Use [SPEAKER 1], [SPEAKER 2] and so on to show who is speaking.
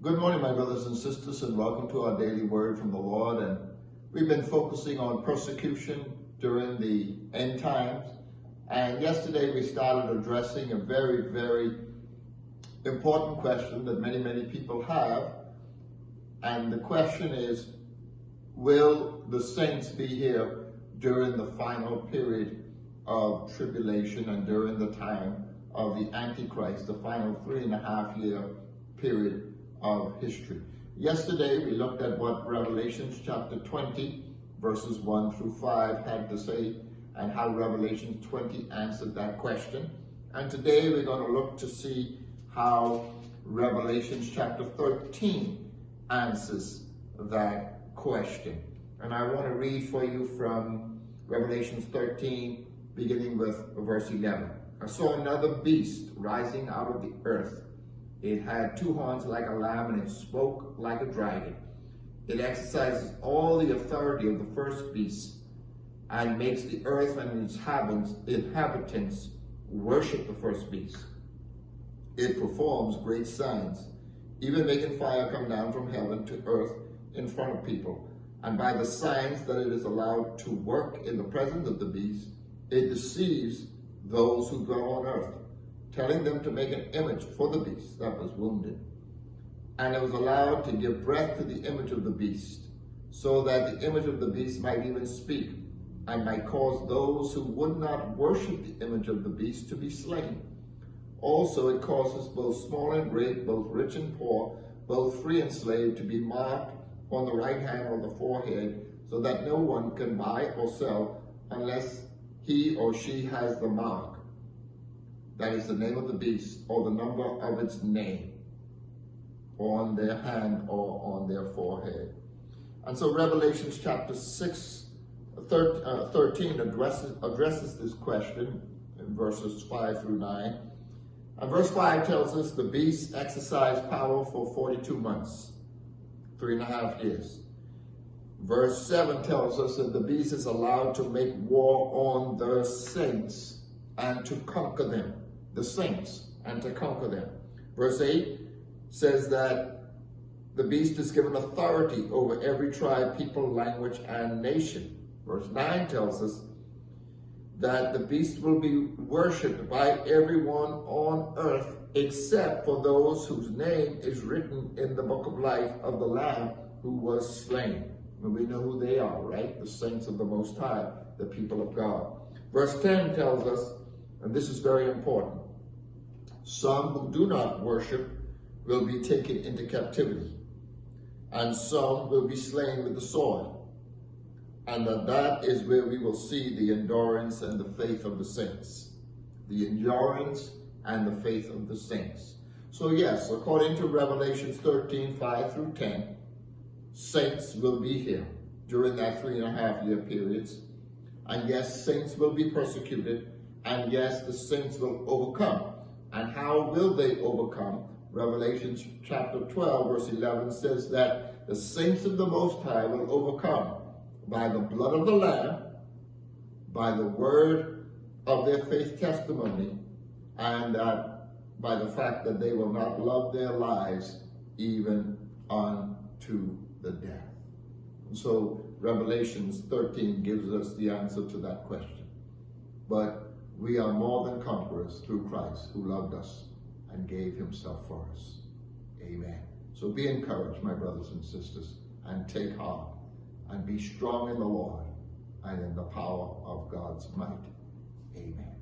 [SPEAKER 1] Good morning, my brothers and sisters, and welcome to our daily word from the Lord. And we've been focusing on persecution during the end times. And yesterday we started addressing a very, very important question that many people have. And the question is, will the saints be here during the final period of tribulation and during the time of the Antichrist, the final 3.5-year period of history? Yesterday we looked at what Revelation chapter 20 verses 1 through 5 had to say and how Revelation 20 answered that question. And today we're going to look to see how Revelation chapter 13 answers that question. And I want to read for you from Revelation 13 beginning with verse 11. I saw another beast rising out of the earth. It had 2 horns like a lamb, and it spoke like a dragon. It exercises all the authority of the first beast and makes the earth and its inhabitants worship the first beast. It performs great signs, even making fire come down from heaven to earth in front of people. And by the signs that it is allowed to work in the presence of the beast, it deceives those who dwell on earth, telling them to make an image for the beast that was wounded. And it was allowed to give breath to the image of the beast, so that the image of the beast might even speak, and might cause those who would not worship the image of the beast to be slain. Also it causes both small and great, both rich and poor, both free and slave, to be marked on the right hand or the forehead, so that no one can buy or sell unless he or she has the mark. That is the name of the beast, or the number of its name, on their hand or on their forehead. And so Revelation chapter 13 addresses this question in verses 5 through 9. And verse 5 tells us the beast exercised power for 42 months, 3.5 years. Verse 7 tells us that the beast is allowed to make war on the saints and to conquer them. The saints, and to conquer them. Verse 8 says that the beast is given authority over every tribe, people, language, and nation. Verse 9 tells us that the beast will be worshipped by everyone on earth except for those whose name is written in the book of life of the Lamb who was slain. And we know who they are, right? The saints of the Most High, the people of God. Verse 10 tells us, and this is very important, some who do not worship will be taken into captivity, and some will be slain with the sword. And that is where we will see the endurance and the faith of the saints. The endurance and the faith of the saints. So yes, according to Revelation 13, 5 through 10, saints will be here during that 3.5-year periods. And yes, saints will be persecuted. And yes, the saints will overcome. And how will they overcome? Revelation chapter 12, verse 11 says that the saints of the Most High will overcome by the blood of the Lamb, by the word of their faith testimony, and by the fact that they will not love their lives even unto the death. And so Revelation 13 gives us the answer to that question. But we are more than conquerors through Christ, who loved us and gave himself for us. Amen. So be encouraged, my brothers and sisters, and take heart, and be strong in the Lord and in the power of God's might. Amen.